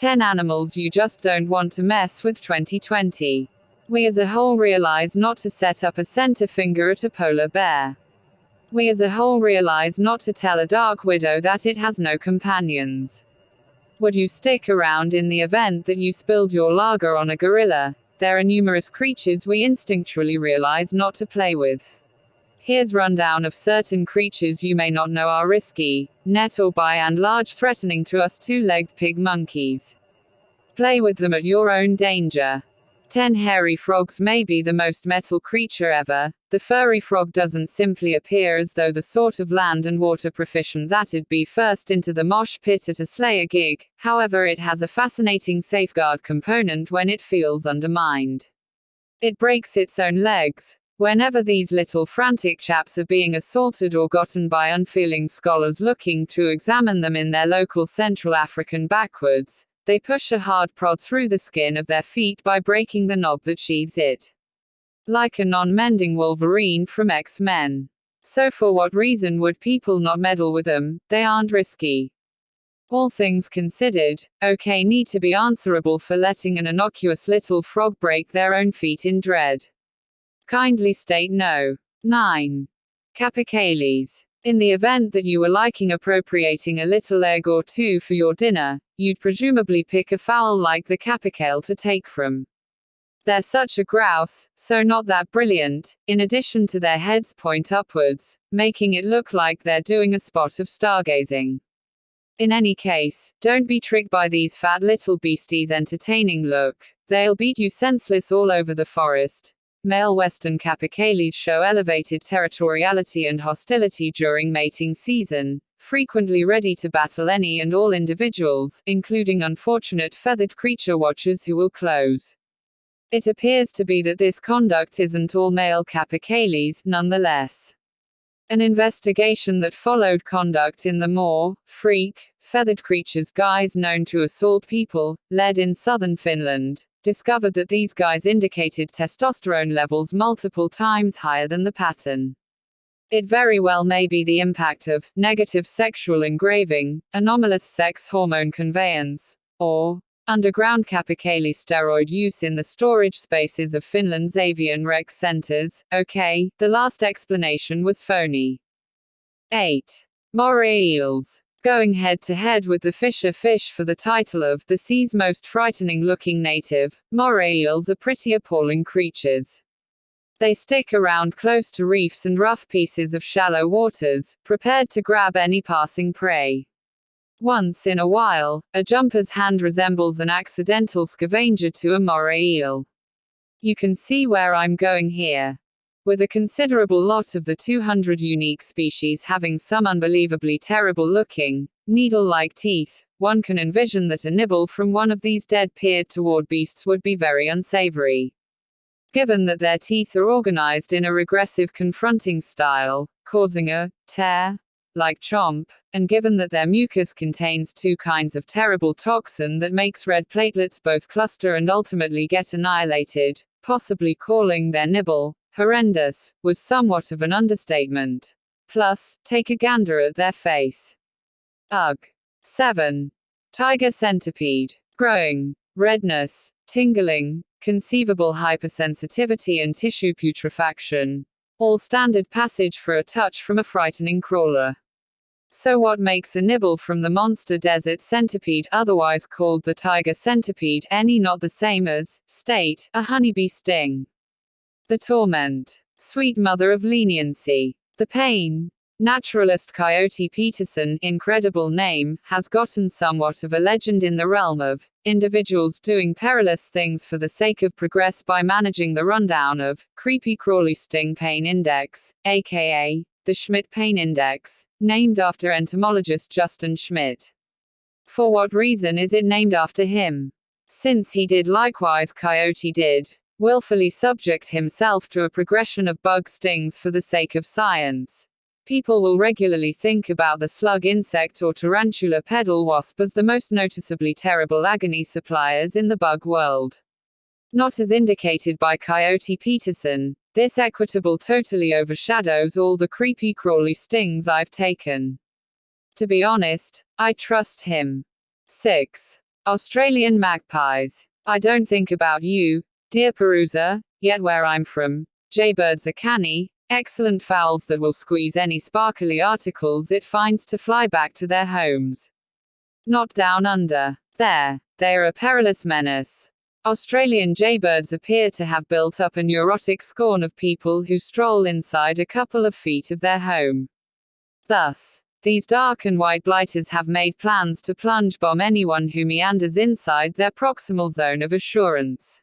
10 animals you just don't want to mess with 2020. We as a whole realize not to set up a center finger at a polar bear. We as a whole realize not to tell a dark widow that it has no companions. Would you stick around in the event that you spilled your lager on a gorilla? There are numerous creatures we instinctually realize not to play with. Here's rundown of certain creatures you may not know are risky, net or by and large threatening to us two-legged pig monkeys. Play with them at your own danger. 10 hairy frogs may be the most metal creature ever. The furry frog doesn't simply appear as though the sort of land and water proficient that'd be first into the mosh pit at a Slayer gig. However, it has a fascinating safeguard component when it feels undermined. It breaks its own legs. Whenever these little frantic chaps are being assaulted or gotten by unfeeling scholars looking to examine them in their local Central African backwoods, they push a hard prod through the skin of their feet by breaking the knob that sheathes it. Like a non-mending Wolverine from X-Men. So for what reason would people not meddle with them? They aren't risky. All things considered, okay, need to be answerable for letting an innocuous little frog break their own feet in dread. Kindly state no. 9. Capichelis. In the event that you were liking appropriating a little egg or two for your dinner, you'd presumably pick a fowl like the capichel to take from. They're such a grouse, so not that brilliant, in addition to their heads point upwards, making it look like they're doing a spot of stargazing. In any case, don't be tricked by these fat little beasties' entertaining look. They'll beat you senseless all over the forest. Male western capichelis show elevated territoriality and hostility during mating season, frequently ready to battle any and all individuals, including unfortunate feathered creature watchers who will close. It appears to be that this conduct isn't all male capichelis, nonetheless. An investigation that followed conduct in the more freak, feathered creatures guys known to assault people, led in southern Finland, discovered that these guys indicated testosterone levels multiple times higher than the pattern. It very well may be the impact of negative sexual engraving, anomalous sex hormone conveyance, or underground Capichelis steroid use in the storage spaces of Finland's avian rec centers. Okay, the last explanation was phony. 8. Moray eels. Going head-to-head with the fisher fish for the title of the sea's most frightening-looking native, moray eels are pretty appalling creatures. They stick around close to reefs and rough pieces of shallow waters, prepared to grab any passing prey. Once in a while, a jumper's hand resembles an accidental scavenger to a moray eel. You can see where I'm going here. With a considerable lot of the 200 unique species having some unbelievably terrible-looking, needle-like teeth, one can envision that a nibble from one of these dead peered-toward beasts would be very unsavory. Given that their teeth are organized in a regressive confronting style, causing a tear like chomp, and given that their mucus contains two kinds of terrible toxin that makes red platelets both cluster and ultimately get annihilated, possibly calling their nibble horrendous was somewhat of an understatement. Plus, take a gander at their face. Ugh. 7. Tiger centipede. Growing redness, tingling, conceivable hypersensitivity and tissue putrefaction. All standard passage for a touch from a frightening crawler. So what makes a nibble from the monster desert centipede, otherwise called the tiger centipede, any not the same as, state, a honeybee sting? The torment. Sweet mother of leniency. The pain. Naturalist Coyote Peterson, incredible name, has gotten somewhat of a legend in the realm of individuals doing perilous things for the sake of progress by managing the rundown of creepy crawly sting pain index, aka the Schmidt pain index, named after entomologist Justin Schmidt. For what reason is it named after him? Since he did likewise Coyote did willfully subject himself to a progression of bug stings for the sake of science. People will regularly think about the slug insect or tarantula pedal wasp as the most noticeably terrible agony suppliers in the bug world. Not as indicated by Coyote Peterson, this equitable totally overshadows all the creepy crawly stings I've taken. To be honest, I trust him. 6. Australian magpies. I don't think about you, dear peruser, yet where I'm from, jaybirds are canny, excellent fowls that will squeeze any sparkly articles it finds to fly back to their homes. Not down under. There, they are a perilous menace. Australian jaybirds appear to have built up a neurotic scorn of people who stroll inside a couple of feet of their home. Thus, these dark and white blighters have made plans to plunge bomb anyone who meanders inside their proximal zone of assurance.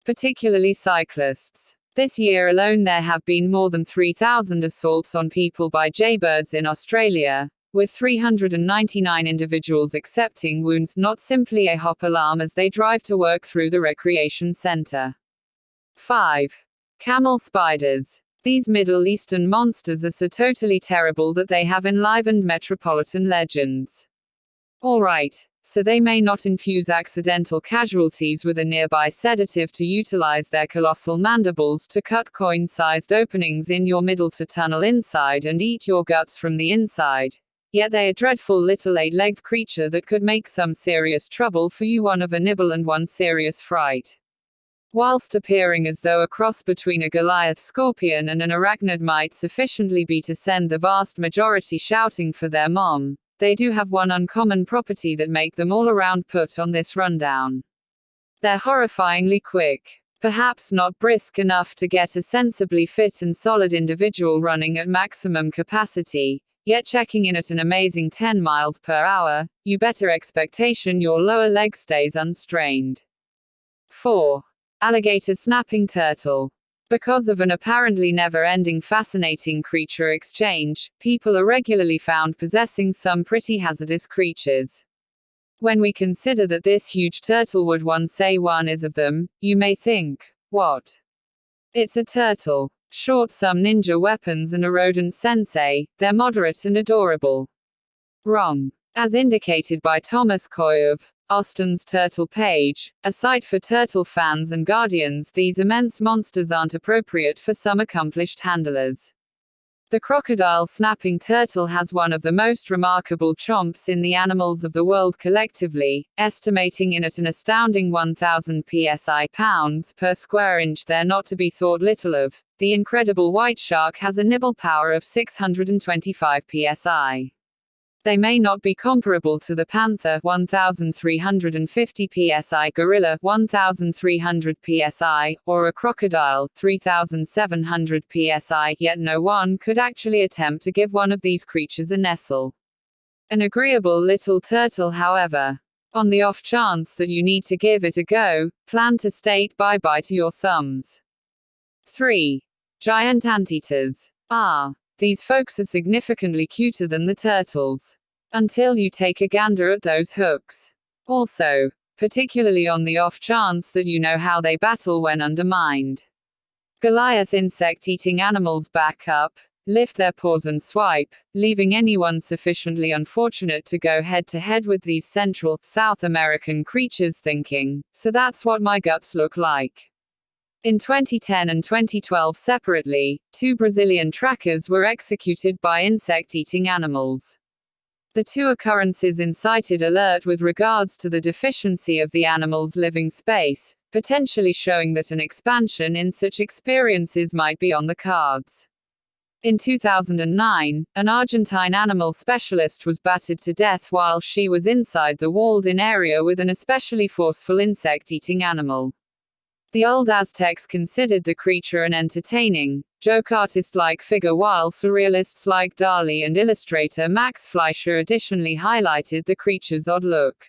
Particularly cyclists. This year alone there have been more than 3,000 assaults on people by jaybirds in Australia, with 399 individuals accepting wounds, not simply a hop alarm as they drive to work through the recreation centre. 5. Camel spiders. These Middle Eastern monsters are so totally terrible that they have enlivened metropolitan legends. Alright, so they may not infuse accidental casualties with a nearby sedative to utilize their colossal mandibles to cut coin-sized openings in your middle to tunnel inside and eat your guts from the inside. Yet they are a dreadful little 8-legged creature that could make some serious trouble for you, one of a nibble and one serious fright. Whilst appearing as though a cross between a Goliath scorpion and an arachnid might sufficiently be to send the vast majority shouting for their mom, they do have one uncommon property that make them all around put on this rundown. They're horrifyingly quick. Perhaps not brisk enough to get a sensibly fit and solid individual running at maximum capacity, yet checking in at an amazing 10 miles per hour, you better expectation your lower leg stays unstrained. 4. Alligator snapping turtle. Because of an apparently never-ending fascinating creature exchange, people are regularly found possessing some pretty hazardous creatures. When we consider that this huge turtle would one say one is of them, you may think, what? It's a turtle. Short, some ninja weapons and a rodent sensei, they're moderate and adorable. Wrong. As indicated by Thomas Coy of Austin's Turtle Page, a site for turtle fans and guardians, these immense monsters aren't appropriate for some accomplished handlers. The crocodile snapping turtle has one of the most remarkable chomps in the animals of the world collectively, estimating in at an astounding 1,000 psi pounds per square inch. They're not to be thought little of. The incredible white shark has a nibble power of 625 psi. They may not be comparable to the panther 1,350 psi, gorilla 1,300 psi, or a crocodile 3,700 psi, yet no one could actually attempt to give one of these creatures a nestle. An agreeable little turtle, however. On the off chance that you need to give it a go, plan to state bye-bye to your thumbs. 3. Giant anteaters. These folks are significantly cuter than the turtles. Until you take a gander at those hooks. Also, particularly on the off chance that you know how they battle when undermined. Goliath insect-eating animals back up, lift their paws and swipe, leaving anyone sufficiently unfortunate to go head-to-head with these Central, South American creatures thinking, so that's what my guts look like. In 2010 and 2012 separately, 2 Brazilian trackers were executed by insect-eating animals. The 2 occurrences incited alert with regards to the deficiency of the animal's living space, potentially showing that an expansion in such experiences might be on the cards. In 2009, an Argentine animal specialist was battered to death while she was inside the walled-in area with an especially forceful insect-eating animal. The old Aztecs considered the creature an entertaining, joke artist-like figure, while surrealists like Dali and illustrator Max Fleischer additionally highlighted the creature's odd look.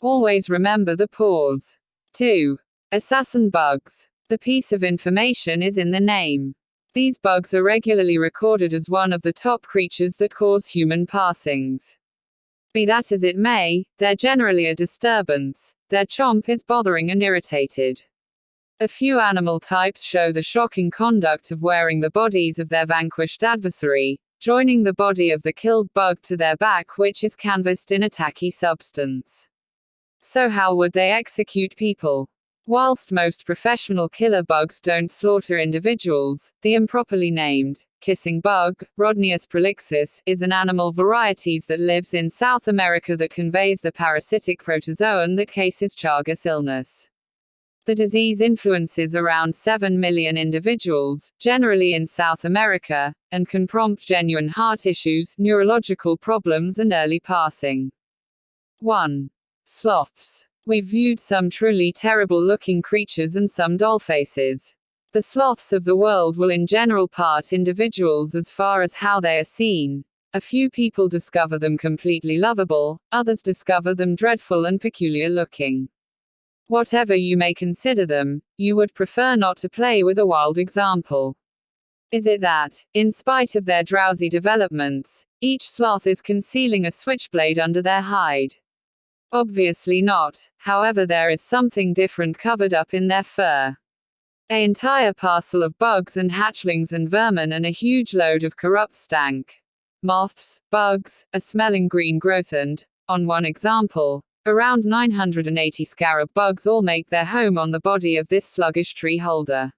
Always remember the paws. 2. Assassin bugs. The piece of information is in the name. These bugs are regularly recorded as one of the top creatures that cause human passings. Be that as it may, they're generally a disturbance. Their chomp is bothering and irritated. A few animal types show the shocking conduct of wearing the bodies of their vanquished adversary, joining the body of the killed bug to their back, which is canvassed in a tacky substance. So how would they execute people? Whilst most professional killer bugs don't slaughter individuals, the improperly named kissing bug, Rhodnius prolixus, is an animal varieties that lives in South America that conveys the parasitic protozoan that causes Chagas illness. The disease influences around 7 million individuals, generally in South America, and can prompt genuine heart issues, neurological problems and early passing. 1. Sloths. We've viewed some truly terrible-looking creatures and some dollfaces. The sloths of the world will in general part individuals as far as how they are seen. A few people discover them completely lovable, others discover them dreadful and peculiar-looking. Whatever you may consider them, you would prefer not to play with a wild example. Is it that, in spite of their drowsy developments, each sloth is concealing a switchblade under their hide? Obviously not, however there is something different covered up in their fur. An entire parcel of bugs and hatchlings and vermin and a huge load of corrupt stank. Moths, bugs, a smelling green growth and, on one example, around 980 scarab bugs all make their home on the body of this sluggish tree holder.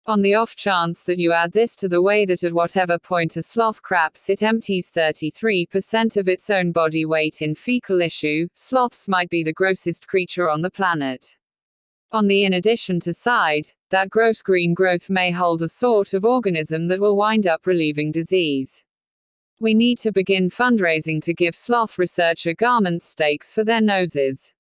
On the off chance that you add this to the way that at whatever point a sloth craps it empties 33% of its own body weight in fecal issue, sloths might be the grossest creature on the planet. On the in addition to side, that gross green growth may hold a sort of organism that will wind up relieving disease. We need to begin fundraising to give sloth researcher garment stakes for their noses.